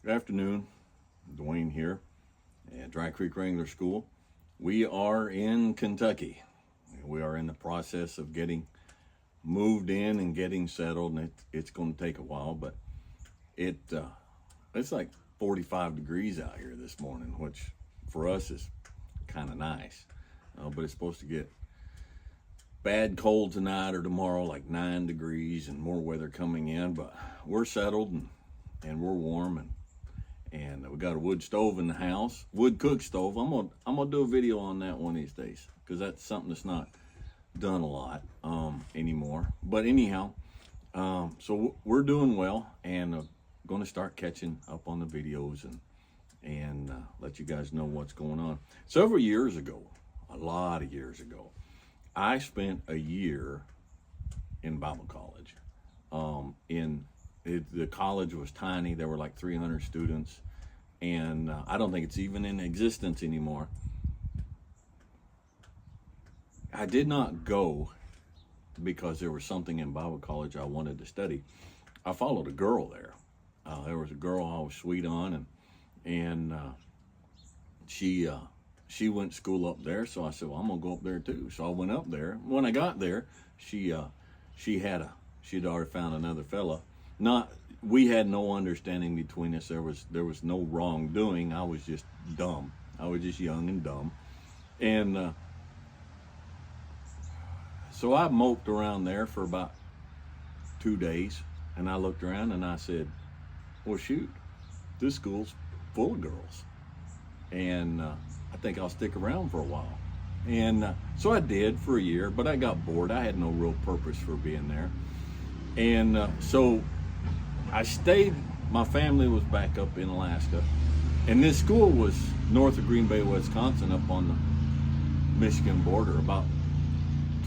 Good afternoon, Dwayne here at Dry Creek Wrangler School. We are in Kentucky. We are in the process of getting moved in and getting settled, and it's going to take a while, but it's like 45 degrees out here this morning, which for us is kind of nice. But it's supposed to get bad cold tonight or tomorrow, like 9 degrees and more weather coming in, but we're settled and we're warm, and we got a wood stove in the house, wood cook stove. I'm gonna do a video on that one of these days, because that's something that's not done a lot anymore. But anyhow, so we're doing well, and going to start catching up on the videos and let you guys know what's going on. Several years ago, a lot of years ago, I spent a year in Bible college. The college was tiny. There were like 300 students, and I don't think it's even in existence anymore. I did not go because there was something in Bible college I wanted to study. I followed a girl there. There was a girl I was sweet on, and she went to school up there. So I said, well, I'm gonna go up there too. So I went up there. When I got there, she'd already found another fella. We had no understanding between us. There was no wrongdoing. I was just dumb. I was just young and dumb, and so I moped around there for about 2 days, and I looked around and I said, well, shoot, this school's full of girls, and I think I'll stick around for a while. And so I did for a year, but I got bored. I had no real purpose for being there. And so I stayed. My family was back up in Alaska, and this school was north of Green Bay, Wisconsin, up on the Michigan border, about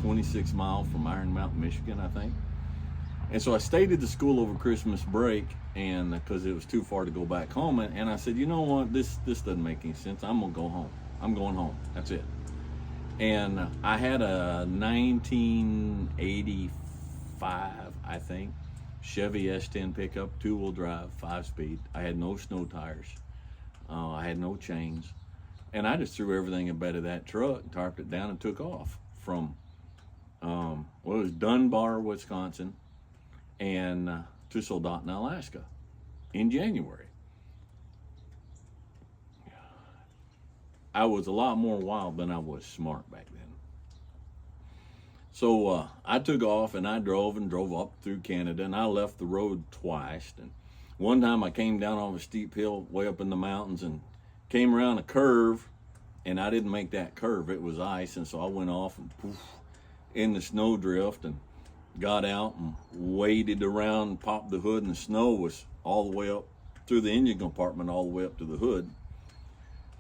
26 miles from Iron Mountain, Michigan, I think. And so I stayed at the school over Christmas break, and because it was too far to go back home, and I said, you know what, this doesn't make any sense. I'm gonna go home. I'm going home. That's it. And I had a 1985, I think, Chevy S10 pickup, 2-wheel drive, 5-speed. I had no snow tires. I had no chains. And I just threw everything in bed of that truck, tarped it down, and took off from, it was Dunbar, Wisconsin, and to Soldotna, Alaska in January. I was a lot more wild than I was smart back then. So I took off, and I drove up through Canada, and I left the road twice. And one time I came down off a steep hill way up in the mountains and came around a curve, and I didn't make that curve. It was ice, and so I went off and poof in the snowdrift and got out and waded around and popped the hood, and the snow was all the way up through the engine compartment all the way up to the hood.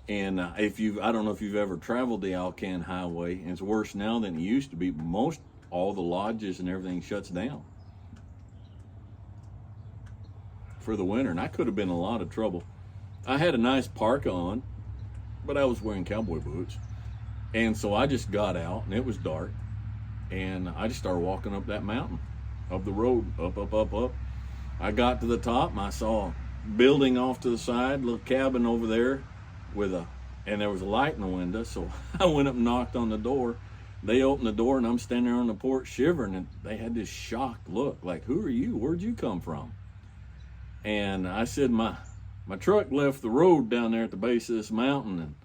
And I don't know if you've ever traveled the Alcan Highway, and it's worse now than it used to be. All the lodges and everything shuts down for the winter, and I could have been in a lot of trouble. I had a nice parka on, but I was wearing cowboy boots, and so I just got out, and it was dark, and I just started walking up that mountain, up the road, up. I got to the top, and I saw a building off to the side, little cabin over there, and there was a light in the window. So I went up and knocked on the door. They opened the door, and I'm standing there on the porch shivering, and they had this shocked look, like, who are you? Where'd you come from? And I said, my truck left the road down there at the base of this mountain,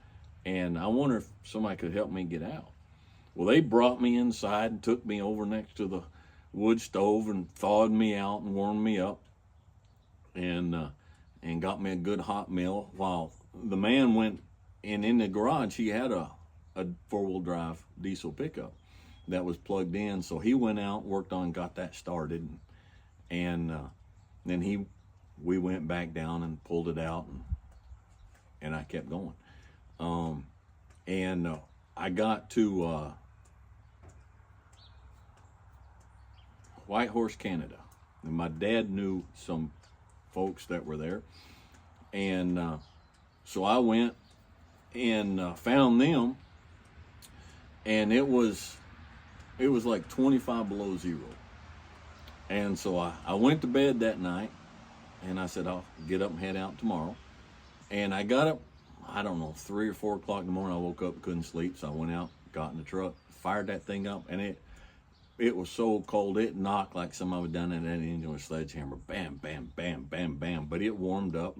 and I wonder if somebody could help me get out. Well, they brought me inside and took me over next to the wood stove and thawed me out and warmed me up, and got me a good hot meal while the man went in the garage. He had a 4-wheel drive diesel pickup that was plugged in. So he went out, worked on, got that started. And then we went back down and pulled it out, and I kept going. I got to Whitehorse, Canada. And my dad knew some folks that were there. And so I went and found them, and it was like 25 below zero. And so I went to bed that night, and I said, I'll get up and head out tomorrow. And I got up, I don't know, 3 or 4 o'clock in the morning. I woke up, couldn't sleep, so I went out, got in the truck, fired that thing up, and it was so cold, it knocked like somebody had done it at an engine with a sledgehammer. Bam, bam, bam, bam, bam. But it warmed up,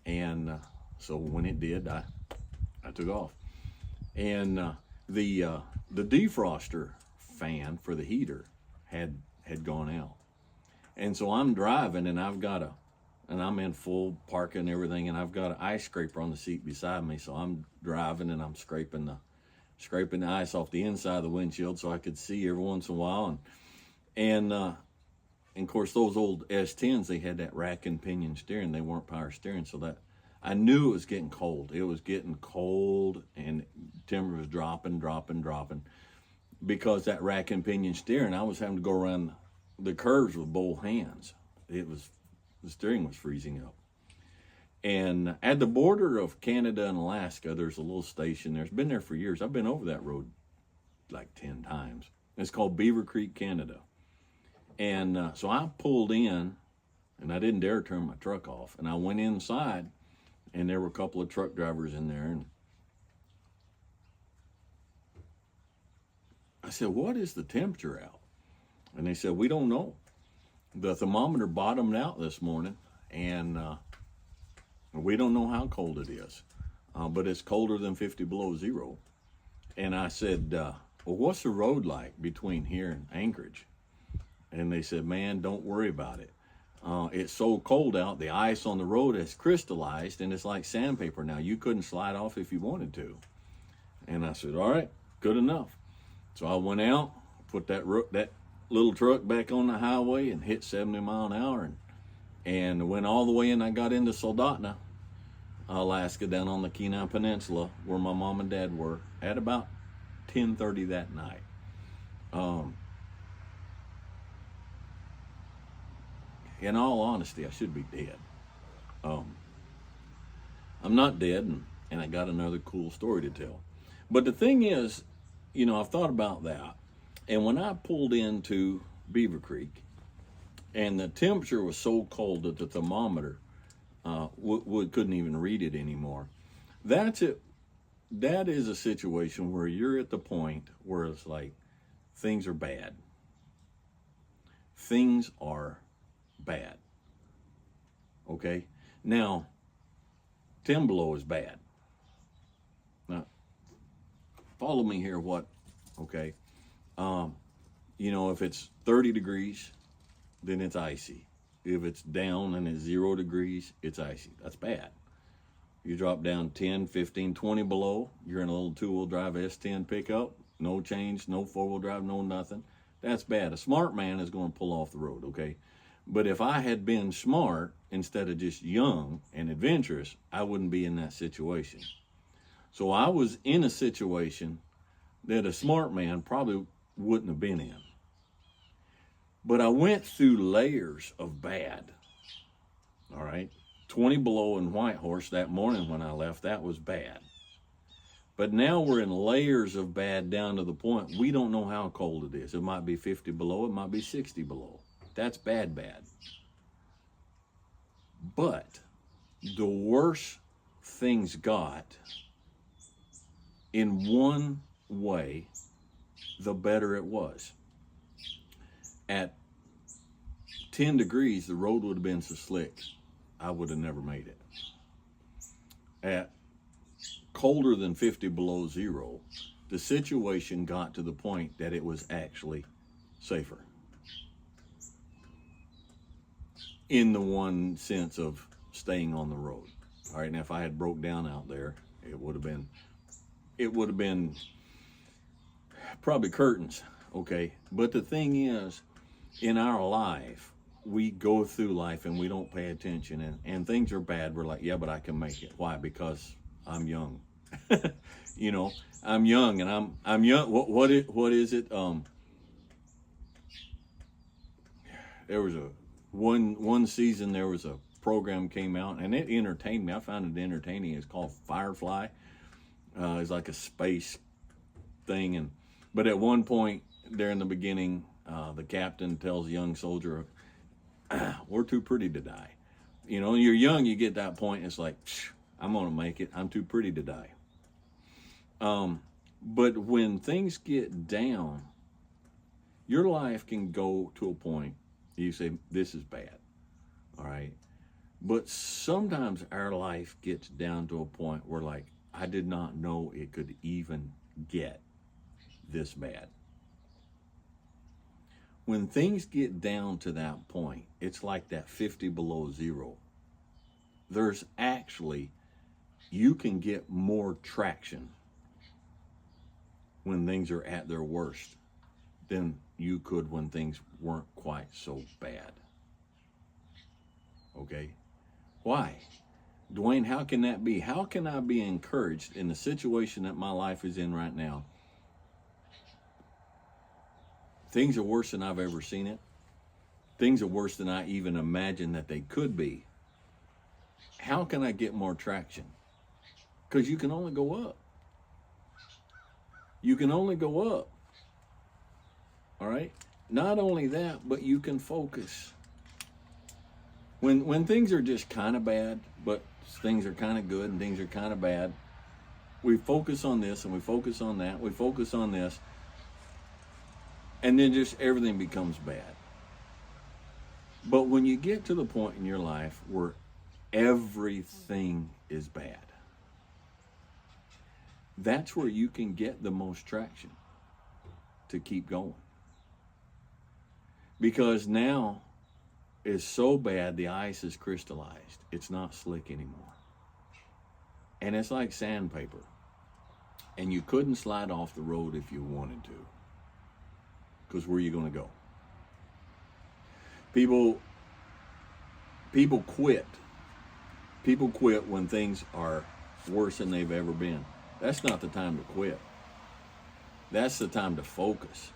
and so when it did, I took off. And the defroster fan for the heater had gone out. And so I'm driving, and and I'm in full parking and everything, and I've got an ice scraper on the seat beside me. So I'm driving, and I'm scraping the ice off the inside of the windshield so I could see every once in a while. And of course, those old S10s, they had that rack and pinion steering. They weren't power steering, so that I knew it was getting cold. It was getting cold, and timber was dropping, because that rack and pinion steering, I was having to go around the curves with both hands. The steering was freezing up. And at the border of Canada and Alaska, there's a little station there. It's been there for years. I've been over that road like 10 times. It's called Beaver Creek, Canada. And so I pulled in, and I didn't dare turn my truck off. And I went inside, and there were a couple of truck drivers in there. And I said, what is the temperature out? And they said, we don't know. The thermometer bottomed out this morning, and we don't know how cold it is, but it's colder than 50 below zero. And I said, well, what's the road like between here and Anchorage? And they said, man, don't worry about it. It's so cold out, the ice on the road has crystallized, and it's like sandpaper now. You couldn't slide off if you wanted to. And I said, all right, good enough. So I went out, put that little truck back on the highway and hit 70 mile an hour, and went all the way in. I got into Soldotna, Alaska, down on the Kenai Peninsula, where my mom and dad were, at about 10:30 that night. In all honesty, I should be dead. I'm not dead, and I got another cool story to tell. But the thing is, I've thought about that. And when I pulled into Beaver Creek, and the temperature was so cold that the thermometer couldn't even read it anymore, that's it. That is a situation where you're at the point where it's like, things are bad. Things are bad. Okay? Now, 10 below is bad. Now, follow me here, okay? If it's 30 degrees, then it's icy. If it's down and it's 0 degrees, it's icy. That's bad. You drop down 10, 15, 20 below, you're in a little two-wheel drive S10 pickup, no change, no four-wheel drive, no nothing. That's bad. A smart man is going to pull off the road, okay? But if I had been smart instead of just young and adventurous, I wouldn't be in that situation. So I was in a situation that a smart man probably wouldn't have been in. But I went through layers of bad. All right. 20 below in Whitehorse that morning when I left, that was bad. But now we're in layers of bad down to the point we don't know how cold it is. It might be 50 below, it might be 60 below. That's bad. But the worse things got, in one way, the better it was. At 10 degrees, the road would have been so slick, I would have never made it. At colder than 50 below zero, the situation got to the point that it was actually safer. In the one sense of staying on the road. All right, now if I had broke down out there, it would have been probably curtains, okay? But the thing is, in our life, we go through life and we don't pay attention, and things are bad. We're like, yeah, but I can make it. Why? Because I'm young. I'm young, and I'm young. What is it? There was one season there was a program came out, and it entertained me. I found it entertaining. It's called Firefly. It's like a space thing, but at one point there in the beginning, the captain tells a young soldier, "We're too pretty to die." You know, when you're young, you get that point. It's like, I'm going to make it. I'm too pretty to die. But when things get down, your life can go to a point you say, this is bad. All right. But sometimes our life gets down to a point where, like, I did not know it could even get this bad. When things get down to that point, it's like that 50 below zero. There's actually, you can get more traction when things are at their worst than you could when things weren't quite so bad. Okay? Why? Dwayne, how can that be? How can I be encouraged in the situation that my life is in right now? Things are worse than I've ever seen it. Things are worse than I even imagined that they could be. How can I get more traction? Because you can only go up. You can only go up. All right? Not only that, but you can focus. When things are just kind of bad, but things are kind of good and things are kind of bad, we focus on this and we focus on that. We focus on this. And then just everything becomes bad. But when you get to the point in your life where everything is bad, that's where you can get the most traction to keep going. Because now it's so bad, the ice is crystallized. It's not slick anymore. And it's like sandpaper. And you couldn't slide off the road if you wanted to. Because where are you going to go? People quit. People quit when things are worse than they've ever been. That's not the time to quit. That's the time to focus.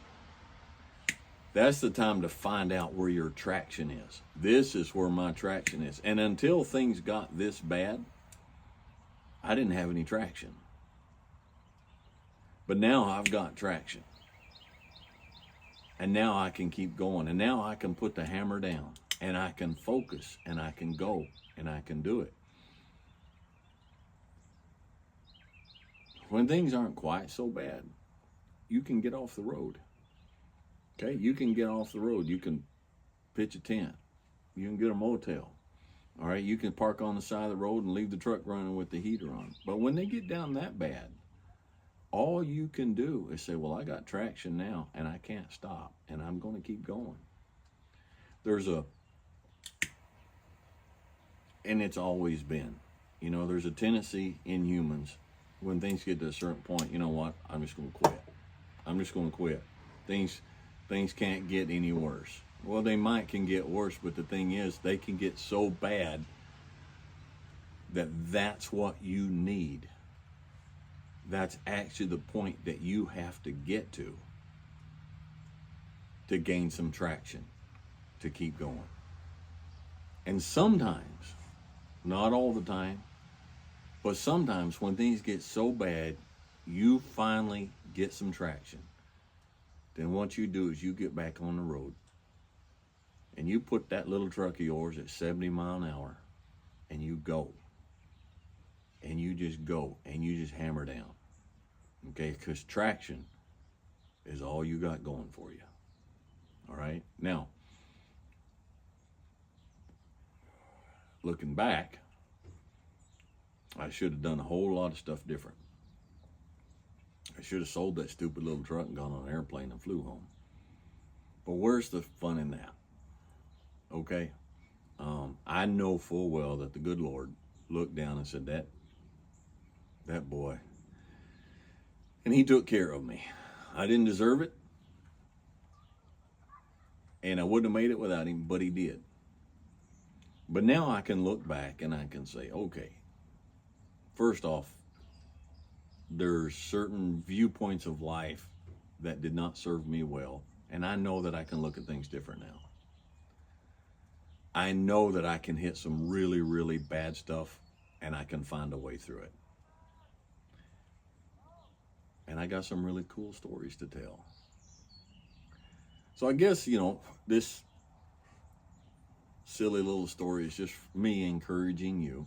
That's the time to find out where your traction is. This is where my traction is. And until things got this bad, I didn't have any traction. But now I've got traction. And now I can keep going. And now I can put the hammer down. And I can focus. And I can go. And I can do it. When things aren't quite so bad, you can get off the road. Okay? You can get off the road. You can pitch a tent. You can get a motel. All right? You can park on the side of the road and leave the truck running with the heater on. But when they get down that bad, all you can do is say, well, I got traction now and I can't stop and I'm going to keep going. And it's always been, there's a tendency in humans when things get to a certain point, you know what? I'm just going to quit. I'm just going to quit. Things can't get any worse. Well, they can get worse, but the thing is, they can get so bad that that's what you need. That's actually the point that you have to get to gain some traction, to keep going. And sometimes, not all the time, but sometimes when things get so bad, you finally get some traction. Then what you do is you get back on the road and you put that little truck of yours at 70 miles an hour and you go. And you just go and you just hammer down. Okay? Because traction is all you got going for you. All right? Now, looking back, I should have done a whole lot of stuff different. I should have sold that stupid little truck and gone on an airplane and flew home. But where's the fun in that? Okay? I know full well that the good Lord looked down and said, that boy. And he took care of me. I didn't deserve it. And I wouldn't have made it without him, but he did. But now I can look back and I can say, okay, first off, there's certain viewpoints of life that did not serve me well. And I know that I can look at things different now. I know that I can hit some really, really bad stuff and I can find a way through it. And I got some really cool stories to tell. So I guess, this silly little story is just me encouraging you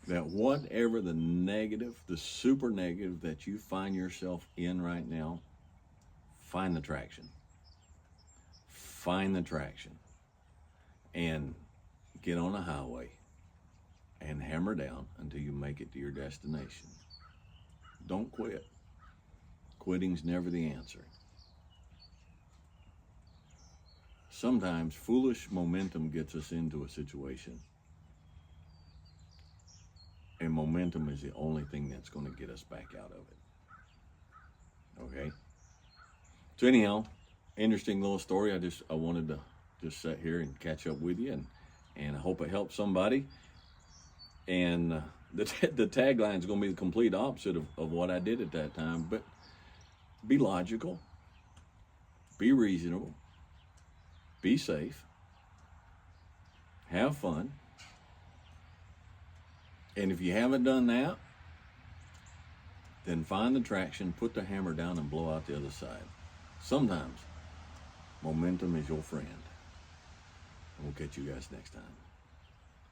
that whatever the negative, the super negative that you find yourself in right now, find the traction. Find the traction and get on a highway and hammer down until you make it to your destination. Don't quit. Quitting's never the answer. Sometimes foolish momentum gets us into a situation, and momentum is the only thing that's going to get us back out of it. Okay? So anyhow, interesting little story. I wanted to just sit here and catch up with you, and I hope it helps somebody. And the tagline is going to be the complete opposite of what I did at that time, but be logical, be reasonable, be safe, have fun. And if you haven't done that, then find the traction, put the hammer down, and blow out the other side. Sometimes momentum is your friend. And we'll catch you guys next time.